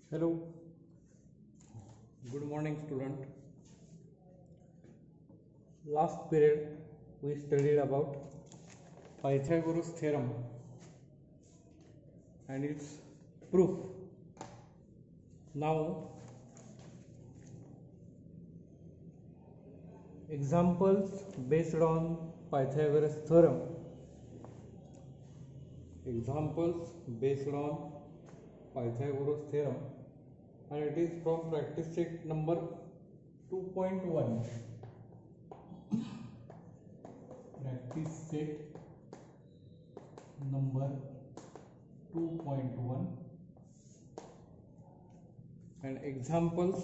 Hello, good morning student. Last period we studied about Pythagoras theorem and its proof. Now examples based on Pythagoras theorem. Examples based on Pythagoras theorem, and it is from practice set number 2.1. Practice set number 2.1, and examples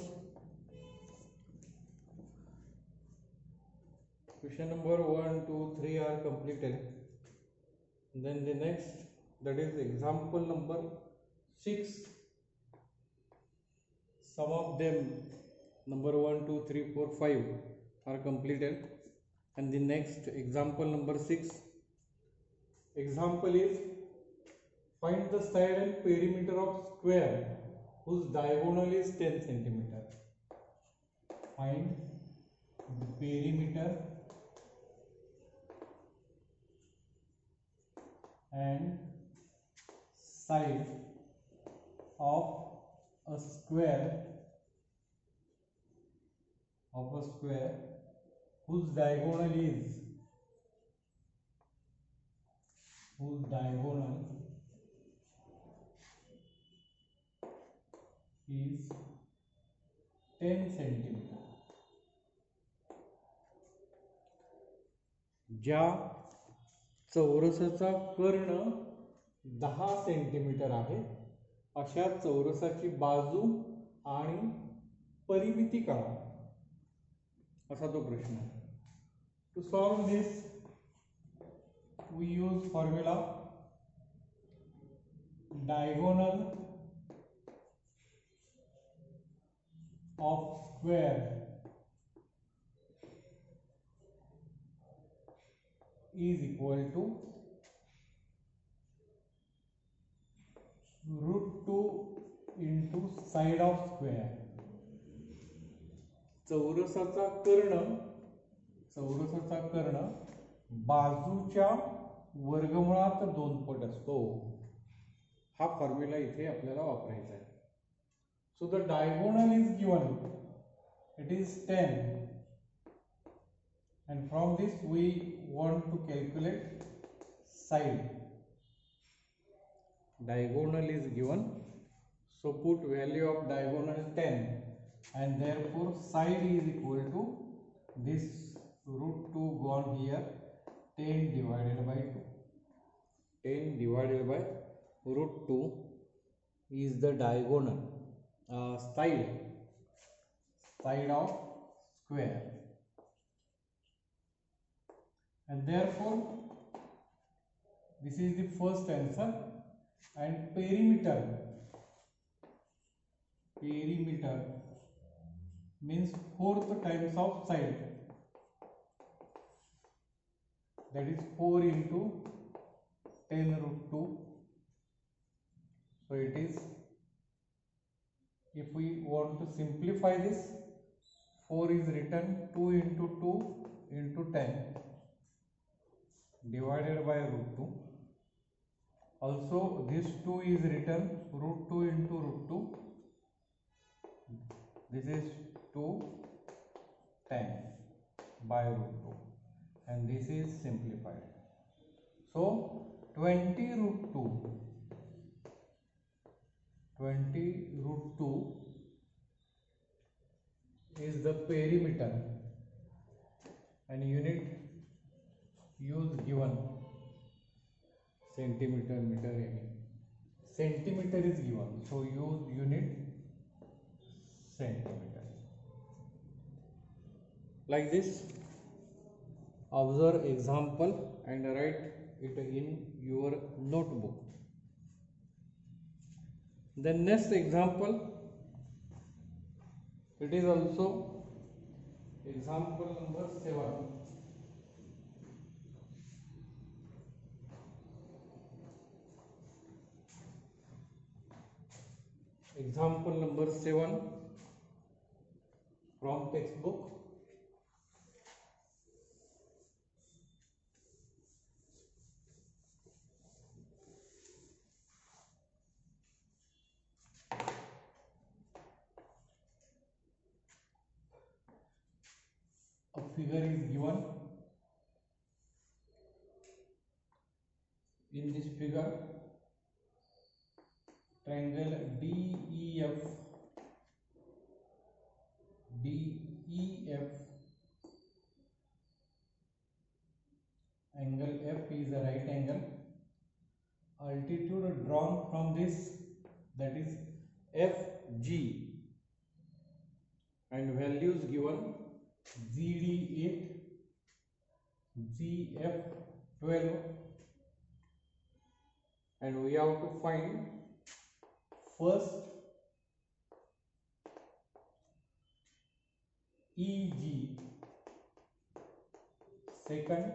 question number 1, 2, 3 are completed. Then the next, that is example number 6. Some of them, number 1, 2, 3, 4, 5 are completed. And the next example number 6. Example is find the side and perimeter of square whose diagonal is 10 centimeter. Find the perimeter and side of a square whose diagonal is 10 centimeter. ज्या चौरसाचा कर्ण 10 centimetre आहे अशा चौरसाची बाजू आणि परिमिती काढा, असा तो प्रश्न आहे. To solve this we use formula diagonal of square is equal to √2 into side of square. चौरसाचा कर्ण बाजूच्या वर्गमुळात 2 पट असतो. हा फॉर्म्युला इथे आपल्याला वापरायचा आहे. So the diagonal is given, it is 10, and from this we want to calculate side. Diagonal is given, so put value of diagonal 10, and therefore side is equal to this √2 gone here, 10 divided by 2. 10 divided by √2 is the diagonal side of square, and therefore this is the first answer. And perimeter means 4th times of side, that is 4 into 10 √2. So it is, if we want to simplify this, 4 is written 2 into 2 into 10 divided by √2. Also this 2 is written √2 into √2. This is 2 10 by √2, and this is simplified. So 20 √2 is the perimeter, and unit use given centimeter, meter, any. Centimeter is given, so use unit centimeter. Like this, observe example and write it in your notebook. The next example, it is also example number 7. Example number 7 from textbook. A figure is given. In this figure, triangle DEF angle F is a right angle. Altitude drawn from this, that is FG, and values given ZD8, ZF12, and we have to find first EG, second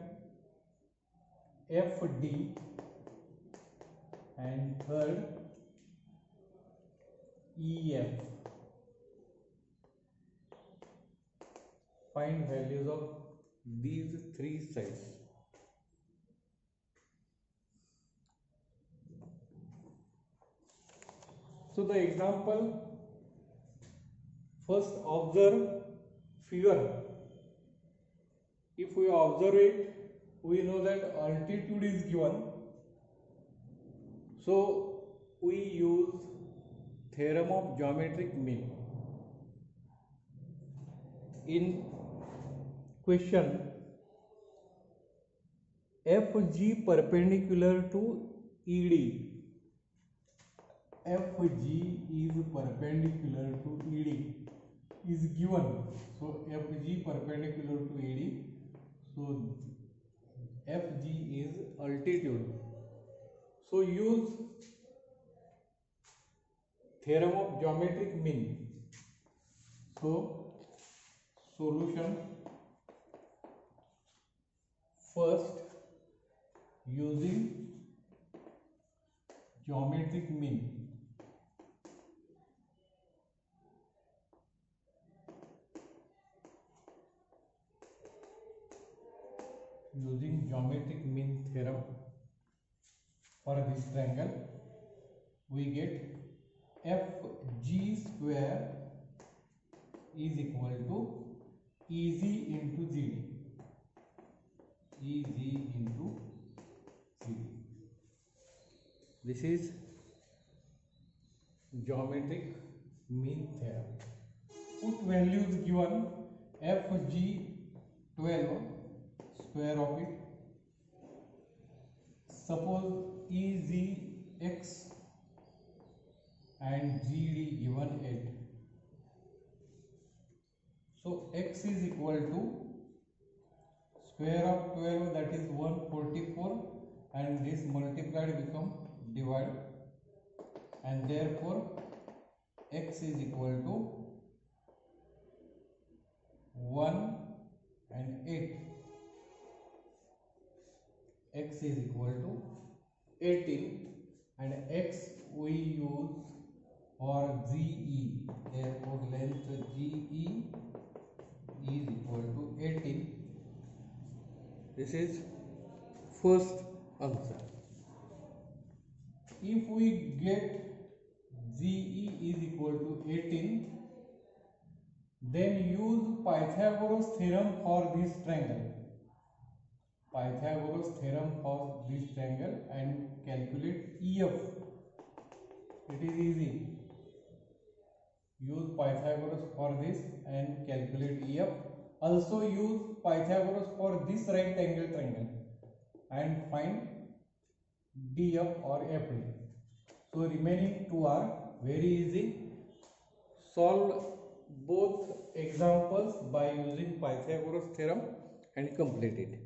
FD, and third EF. Find values of these three sides. So the example, first observe figure. If we observe it, we know that altitude is given. So we use theorem of geometric mean. In question, FG perpendicular to ED. FG is perpendicular to ED is given. So FG perpendicular to ED. So FG is altitude. So use theorem of geometric mean. So solution, first using geometric mean. Using geometric mean theorem for this triangle, we get FG square is equal to EG into ZD. EG into ZD. This is geometric mean theorem. Put values given FG12, square of it. Suppose EZX and GD given 8. So x is equal to square of 12, that is 144, and this multiplied become divide, and therefore x is equal to 1 and 8. X is equal to 18, and x we use for GE, therefore length GE is equal to 18. This is first answer. If we get GE is equal to 18, then use Pythagoras theorem for this triangle. Pythagoras theorem for this triangle and calculate EF. It is easy. Use Pythagoras for this and calculate EF. Also use Pythagoras for this right angle triangle and find DF or FD. So remaining two are very easy. Solve both examples by using Pythagoras theorem and complete it.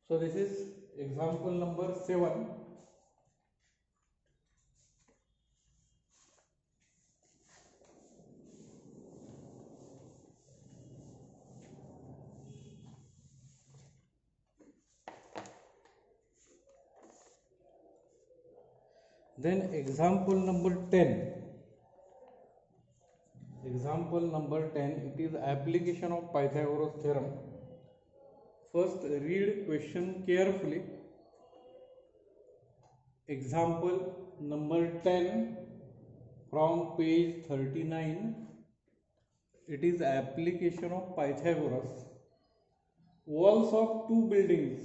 So this is example number 7. Then example number 10. example number 10, it is application of Pythagoras theorem. First, read question carefully. Example number 10 from page 39. It is application of Pythagoras. Walls of two buildings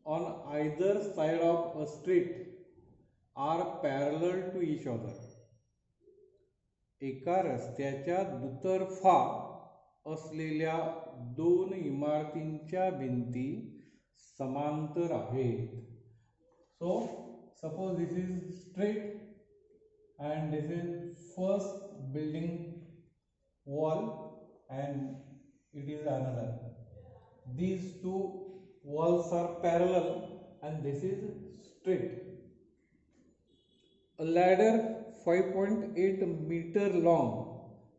on either side of a street are parallel to each other. एका रस्त्याच्या दुतर्फा असलेल्या दोन इमारतींच्या भिंती समांतर आहेत. So suppose this is street and this is first building wall and it is another. These two walls are parallel and this is straight. A ladder 5.8 meter long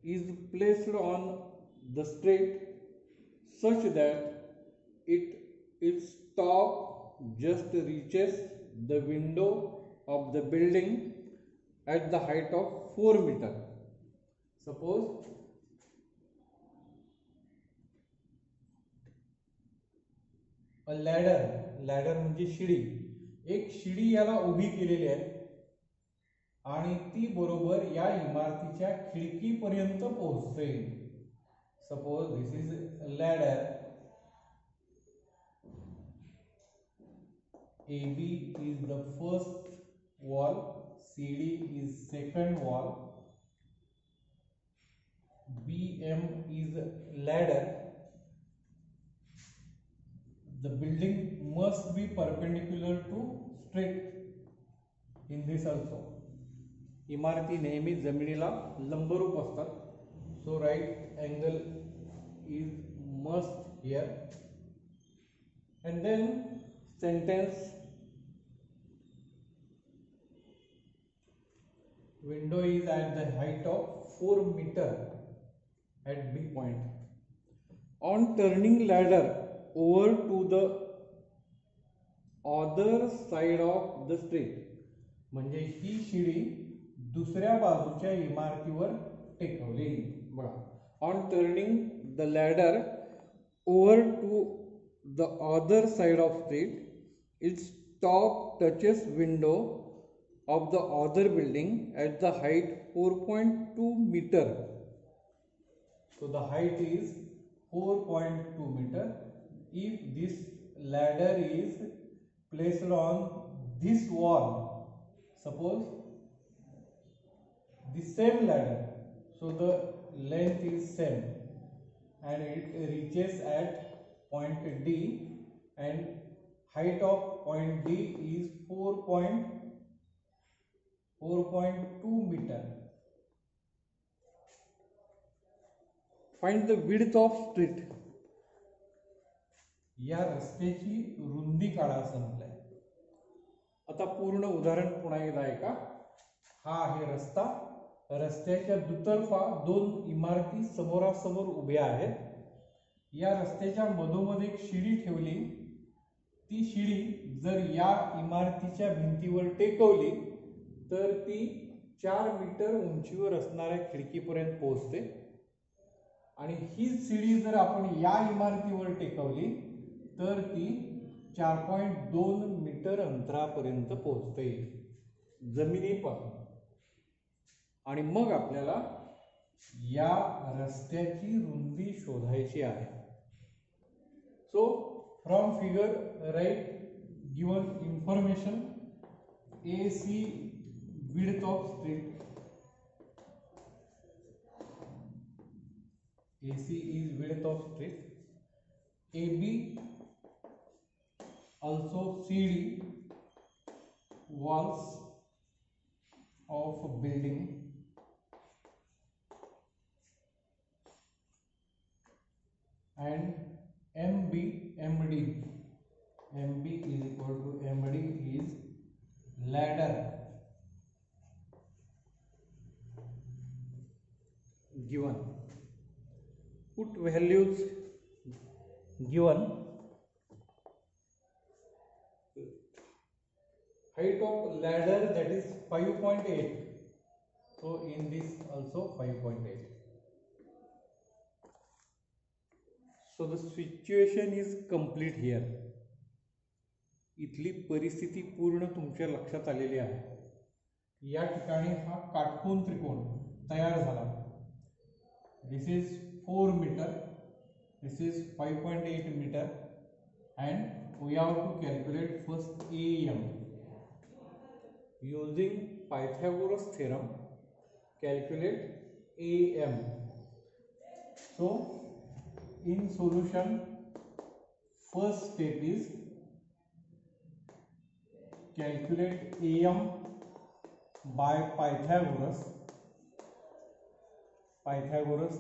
is placed on the straight such that its top just reaches the window of the building at the height of 4 meter. Suppose a ladder म्हणजे शिडी, एक शिडी याला उभी केलेली आहे आणि ती बरोबर या इमारतीच्या खिडकीपर्यंत पोहोचते. Suppose this is ladder, AB is the first wall, CD is second wall, BM is ladder. The building must be perpendicular to straight in this also. इमारती नेहमी जमिनीला लंबरूप असतात. So right angle is must here. And then sentence, window is at the height of 4 meter at B point. On turning ladder over to the other side of the street, म्हणजे ही शिडी दुसऱ्या बाजूच्या इमारतीवर टेकवली. बघा, on turning the ladder over to the other side of street, its top touches window of the other building at the height 4.2 meter. So the height is 4.2 meter. If this ladder is placed on this wall, suppose the same ladder, so the length is same and it reaches at point D and height of point D is 4.2 meter. Find the width of street. या रस्त्याची रुंदी काढा असं म्हटलंय. आता पूर्ण उदाहरण पुन्हा एकदा ऐका. हा आहे रस्ता. रस्त्याच्या दुतर्फा दोन इमारती समोरासमोर उभ्या आहेत. या रस्त्याच्या मधोमध एक शिडी ठेवली. ती शिडी जर या इमारतीच्या भिंतीवर टेकवली तर ती 4 मीटर उंचीवर असणाऱ्या खिडकीपर्यंत पोहोचते. आणि ही शिडी जर आपण या इमारतीवर टेकवली तर ती 4.2 मीटर अंतरापर्यंत पोहोचते जमिनीपासून. आणि मग आपल्याला या रस्त्याची रुंदी शोधायची आहे. So from figure right given information. AC width of street, AC is width of street. AB also CD walls of a building. And MB is equal to MD is ladder. Given, put values given. Height of ladder, that is 5.8. So in this also 5.8. So the situation is complete here. इथली परिस्थिती पूर्ण तुमच्या लक्षात आलेली आहे. या ठिकाणी हा काटकोन त्रिकोण तयार झाला. This is 4 metre, this is 5.8 metre, and we have to calculate first AM using Pythagoras theorem. Calculate AM. So in solution, first step is calculate AM by Pythagoras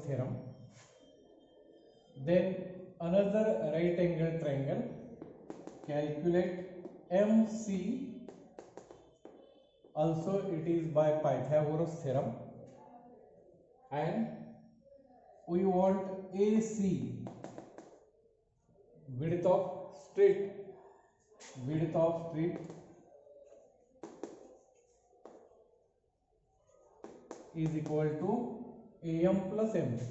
theorem. Then another right angle triangle, calculate MC, also it is by Pythagoras theorem. And we want AC, width of straight is equal to AM plus MC.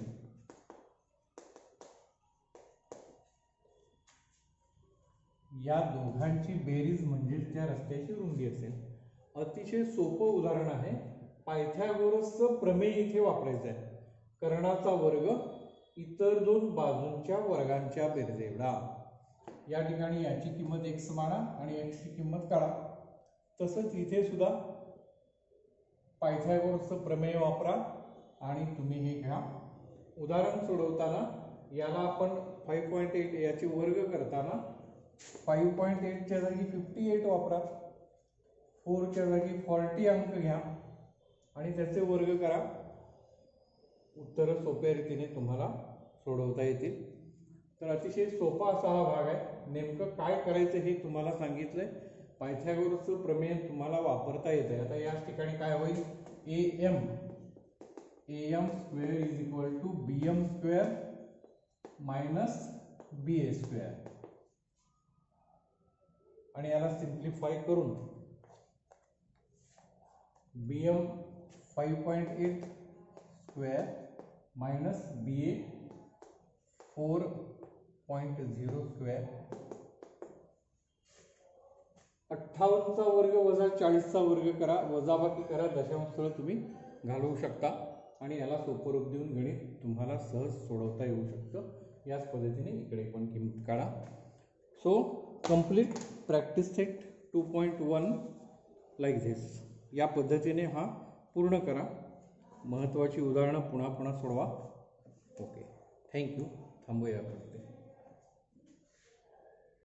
या दोघांची berries म्हणजे त्या रस्त्याची रुंदी असेल. अतिशय सोपं उदाहरण आहे. पायथागोरसचं प्रमेय इथे वापरायचं आहे. कर्णाचा वर्ग इतर दोन बाजूंच्या वर्गांच्या बेरजे एवढा. या ठिकाणी याची किंमत x माना आणि x ची किंमत काढा. तसंच इथे सुद्धा पायथागोरसचं प्रमेय वापरा आणि तुम्ही हे घ्या. उदाहरण सोडवताना याला आपण 5.8 याचे वर्ग करताना 5.8 च्या जागी 58 वापरा, 4 च्या जागी 40 अंक घ्या आणि त्याचे वर्ग करा. उत्तर सोप्या रीतीने तुम्हाला सोडवता येतील. तर अतिशय सोपा असा हा भाग आहे. नेमकं काय करायचं हे तुम्हाला सांगितलंय. पायथागोरसचं प्रमेय तुम्हाला वापरता येते. आता या ठिकाणी काय होईल, AM square is equal to BM square minus BA square. आणि याला सिंप्लिफाय करून BM 5.8 square minus BA 4.0 square. 58चा वर्ग वजा 40चा वर्ग करा, वजाबाकी करा, दशांशस्थळ तुम्ही घालवू शकता आणि याला सोपं रूप देऊन गणित तुम्हाला सहज सोडवता येऊ शकतं. याच पद्धतीने इकडे पण किंमत काढा. So complete practice set 2.1 like this. या पद्धतीने हा पूर्ण करा. महत्त्वाची उदाहरणं पुन्हा पुन्हा सोडवा. Okay, thank you. थांबूया.